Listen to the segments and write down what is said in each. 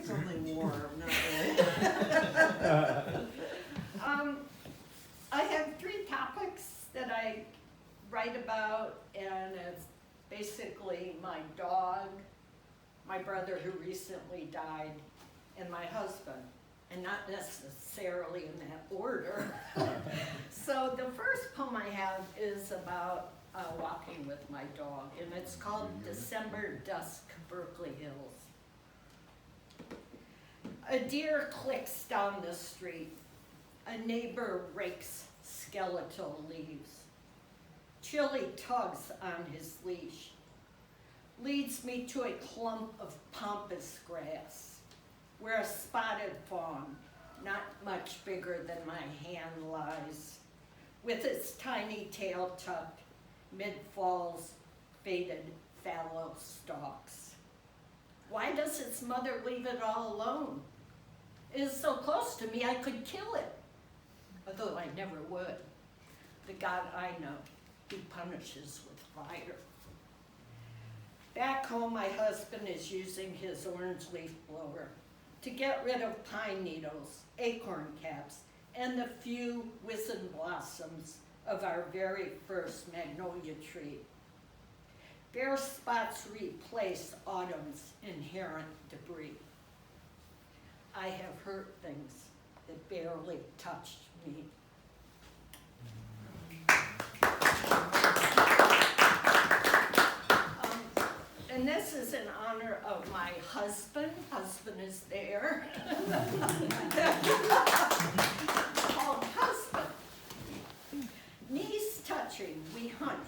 Something warm, not really. I have 3 topics that I write about, and it's basically my dog, my brother who recently died, and my husband, and not necessarily in that order. So the first poem I have is about walking with my dog, and it's called December Dusk, Berkeley Hills. A deer clicks down the street. A neighbor rakes skeletal leaves. Chili tugs on his leash, leads me to a clump of pampas grass, where a spotted fawn, not much bigger than my hand, lies, with its tiny tail tucked mid-fall's faded fallow stalks. Why does its mother leave it all alone? It is so close to me I could kill it, although I never would. The God I know, he punishes with fire. Back home, my husband is using his orange leaf blower to get rid of pine needles, acorn caps, and the few wizened blossoms of our very first magnolia tree. Bare spots replace autumn's inherent debris. I have hurt things that barely touched me. And this is in honor of my husband. Husband is there. Called Husband. Knees touching, we hunch,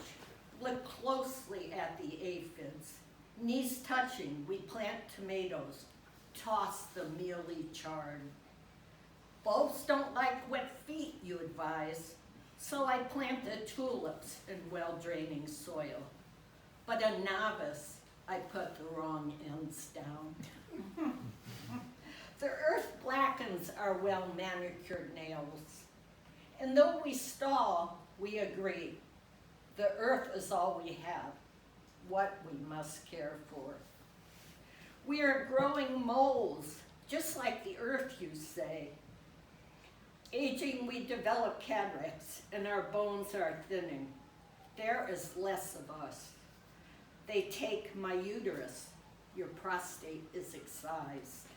look closely at the aphids. Knees touching, we plant tomatoes, toss the mealy chard. Bulbs don't like wet feet, you advise, so I plant the tulips in well-draining soil. But a novice, I put the wrong ends down. The earth blackens our well-manicured nails. And though we stall, we agree. The earth is all we have, what we must care for. We are growing moles, just like the earth, you say. Aging, we develop cataracts, and our bones are thinning. There is less of us. They take my uterus. Your prostate is excised.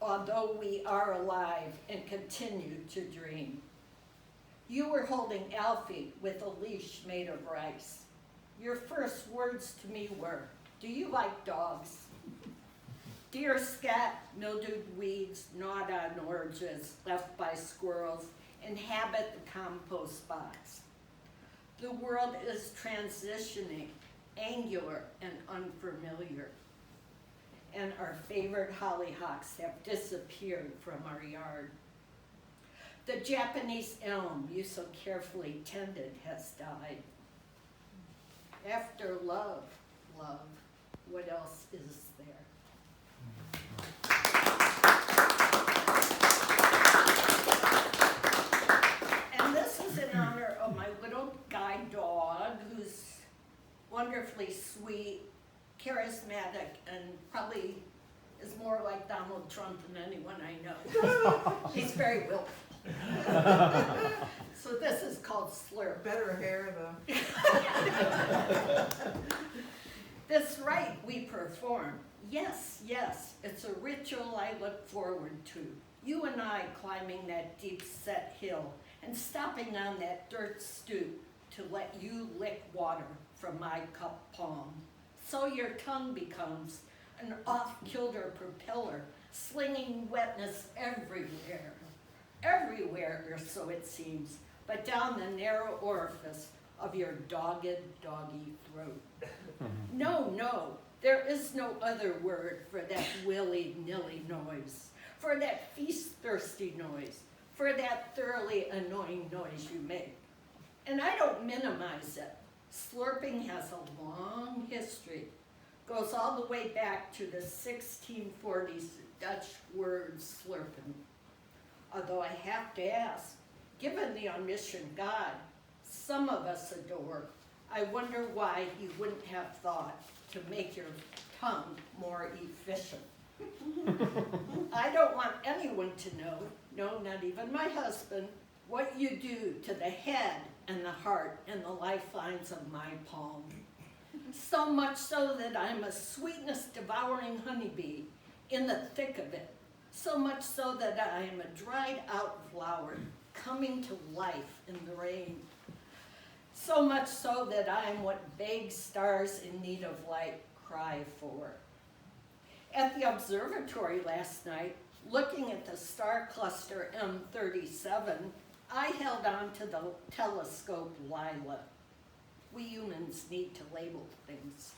Although we are alive and continue to dream. You were holding Alfie with a leash made of rice. Your first words to me were, do you like dogs? Deer scat, mildewed weeds, gnawed on oranges left by squirrels, inhabit the compost box. The world is transitioning, angular and unfamiliar. And our favorite hollyhocks have disappeared from our yard. The Japanese elm you so carefully tended has died. After love, what else is there? And this is in honor of my little guide dog, who's wonderfully sweet, charismatic, and probably is more like Donald Trump than anyone I know. He's very willful. So this is called Slurp. Better hair though. This rite we perform. Yes, it's a ritual I look forward to. You and I climbing that deep-set hill and stopping on that dirt stoop to let you lick water from my cup palm. So your tongue becomes an off-kilter propeller, slinging wetness everywhere. Everywhere, or so it seems, but down the narrow orifice of your dogged, doggy throat. No, there is no other word for that willy-nilly noise, for that feast-thirsty noise, for that thoroughly annoying noise you make. And I don't minimize it. Slurping has a long history, goes all the way back to the 1640s Dutch word slurpen. Although I have to ask, given the omniscient God some of us adore, I wonder why he wouldn't have thought to make your tongue more efficient. I don't want anyone to know, no, not even my husband, what you do to the head and the heart and the lifelines of my palm. So much so that I'm a sweetness-devouring honeybee in the thick of it. So much so that I am a dried-out flower coming to life in the rain. So much so that I am what vague stars in need of light cry for. At the observatory last night, looking at the star cluster M37, I held on to the telescope Lila. We humans need to label things.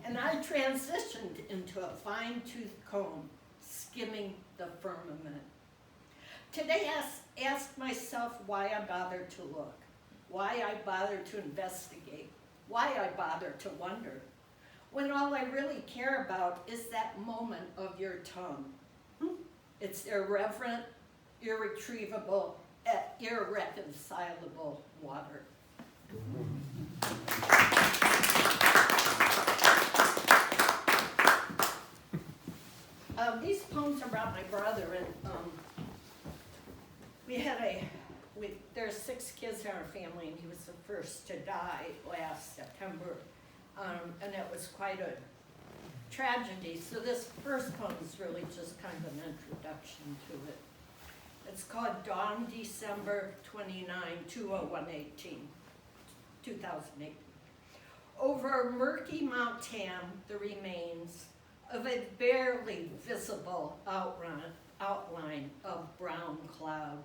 And I transitioned into a fine-tooth comb, skimming the firmament. Today I asked myself why I bothered to look, why I bothered to investigate, why I bothered to wonder, when all I really care about is that moment of your tongue. It's irreverent, irretrievable, irreconcilable water. These poems are about my brother, and there's 6 kids in our family, and he was the first to die last September, and it was quite a tragedy. So this first poem is really just kind of an introduction to it. It's called Dawn, December 29, 2008. Over murky Mount Tam, the remains of a barely visible outline of brown cloud.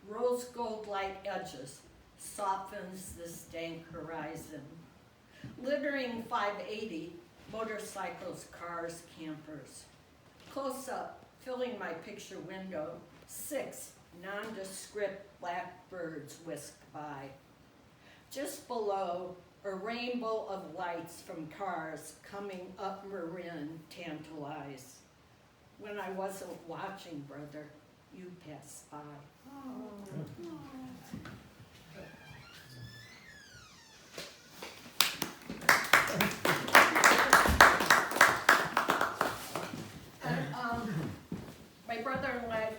Rose gold light edges softens this dank horizon. Littering 580, motorcycles, cars, campers. Close up, filling my picture window, 6 nondescript blackbirds whisk by. Just below, a rainbow of lights from cars coming up Marin tantalize. When I wasn't watching, brother, you passed by. My brother and I,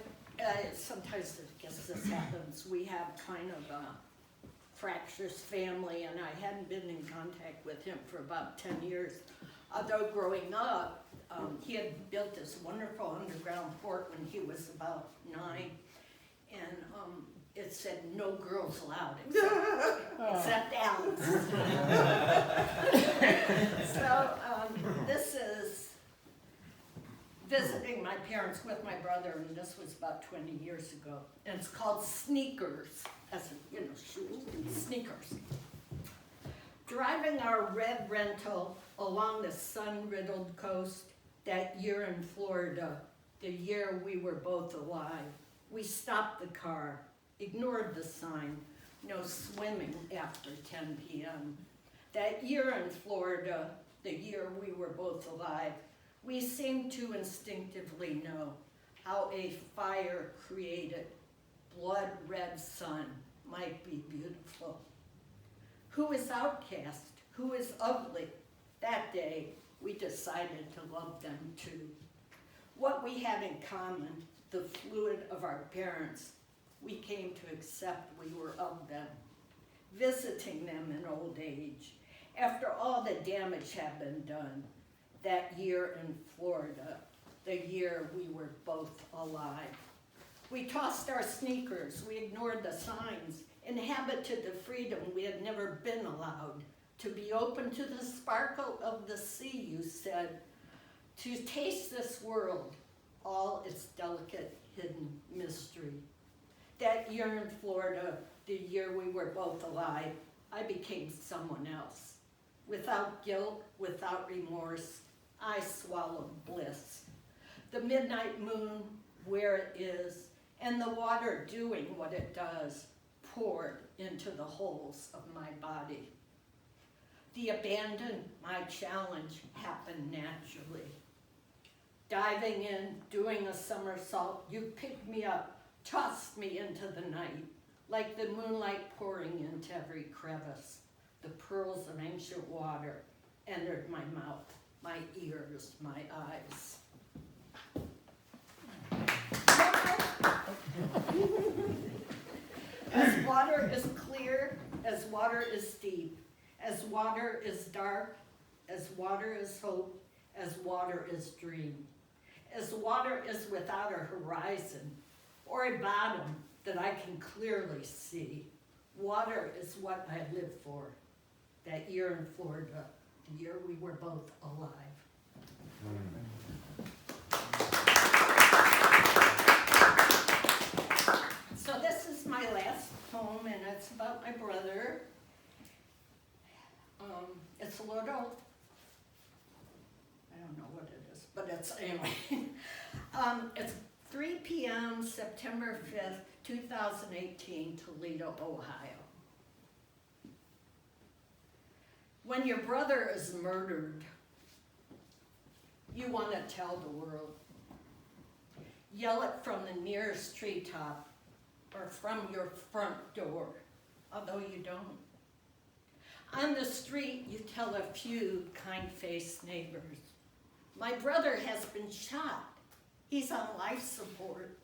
sometimes I guess this happens, we have kind of a fractious family, and I hadn't been in contact with him for about 10 years. Although growing up, he had built this wonderful underground fort when he was about 9, and it said no girls allowed except Alice. So this is visiting my parents with my brother, and this was about 20 years ago. And it's called Sneakers, as in, shoes, sneakers. Driving our red rental along the sun-riddled coast that year in Florida, the year we were both alive, we stopped the car, ignored the sign, no swimming after 10 p.m. That year in Florida, the year we were both alive, we seemed to instinctively know how a fire-created, blood-red sun might be beautiful. Who is outcast? Who is ugly? That day, we decided to love them too. What we had in common, the fluid of our parents, we came to accept we were of them, visiting them in old age. After all the damage had been done, that year in Florida, the year we were both alive. We tossed our sneakers, we ignored the signs, inhabited the freedom we had never been allowed, to be open to the sparkle of the sea, you said, to taste this world, all its delicate hidden mystery. That year in Florida, the year we were both alive, I became someone else. Without guilt, without remorse, I swallowed bliss. The midnight moon where it is, and the water doing what it does, poured into the holes of my body. The abandon, my challenge, happened naturally. Diving in, doing a somersault, you picked me up, tossed me into the night, like the moonlight pouring into every crevice. The pearls of ancient water entered my mouth. my ears, my eyes. As water is clear, as water is deep, as water is dark, as water is hope, as water is dream, as water is without a horizon or a bottom that I can clearly see. Water is what I live for. That year in Florida, the year we were both alive. So this is my last poem, and it's about my brother. It's a little, I don't know what it is, but it's, anyway. It's 3 p.m., September 5th, 2018, Toledo, Ohio. When your brother is murdered, you want to tell the world. Yell it from the nearest treetop or from your front door, although you don't. On the street, you tell a few kind-faced neighbors. My brother has been shot. He's on life support.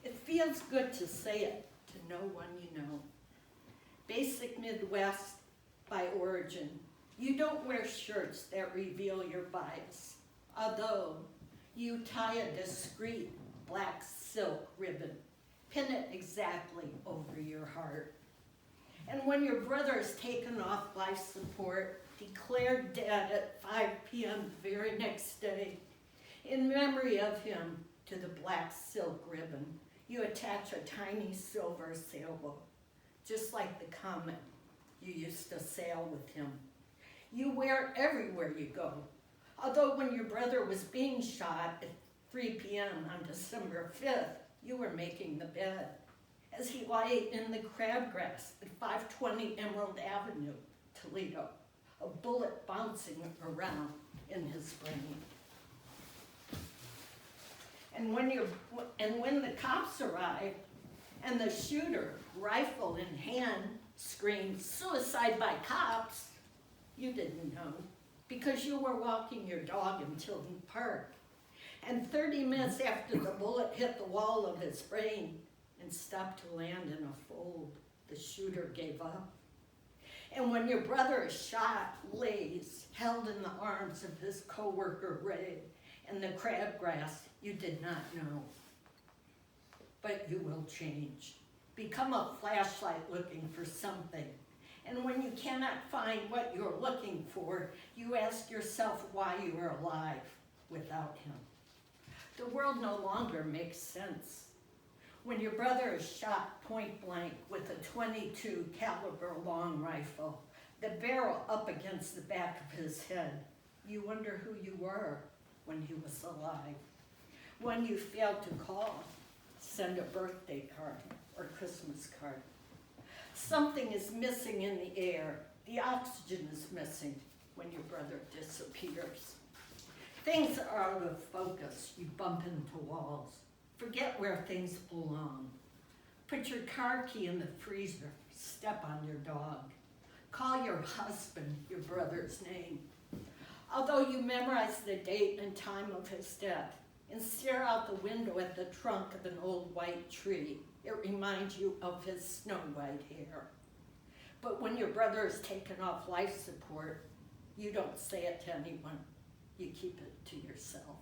It feels good to say it to no one you know. Basic Midwest by origin. You don't wear shirts that reveal your bias, although you tie a discreet black silk ribbon, pin it exactly over your heart. And when your brother is taken off life support, declared dead at 5 p.m. the very next day, in memory of him, to the black silk ribbon, you attach a tiny silver sailboat, just like the comet you used to sail with him. You wear it everywhere you go. Although when your brother was being shot at 3 p.m. on December 5th, you were making the bed as he lay in the crabgrass at 520 Emerald Avenue, Toledo, a bullet bouncing around in his brain. And when the cops arrived and the shooter, rifle in hand, screamed, "Suicide by cops," you didn't know because you were walking your dog in Tilden Park. And 30 minutes after the bullet hit the wall of his brain and stopped to land in a fold, the shooter gave up. And when your brother is shot, lays, held in the arms of his co-worker Ray, in the crabgrass, you did not know. But you will change. Become a flashlight looking for something. And when you cannot find what you're looking for, you ask yourself why you are alive without him. The world no longer makes sense. When your brother is shot point blank with a .22 caliber long rifle, the barrel up against the back of his head, you wonder who you were when he was alive. When you failed to call, send a birthday card or Christmas card. Something is missing in the air. The oxygen is missing when your brother disappears. Things are out of focus. You bump into walls. Forget where things belong. Put your car key in the freezer. Step on your dog. Call your husband your brother's name. Although you memorize the date and time of his death and stare out the window at the trunk of an old white tree, it reminds you of his snow white hair. But when your brother is taken off life support, you don't say it to anyone. You keep it to yourself.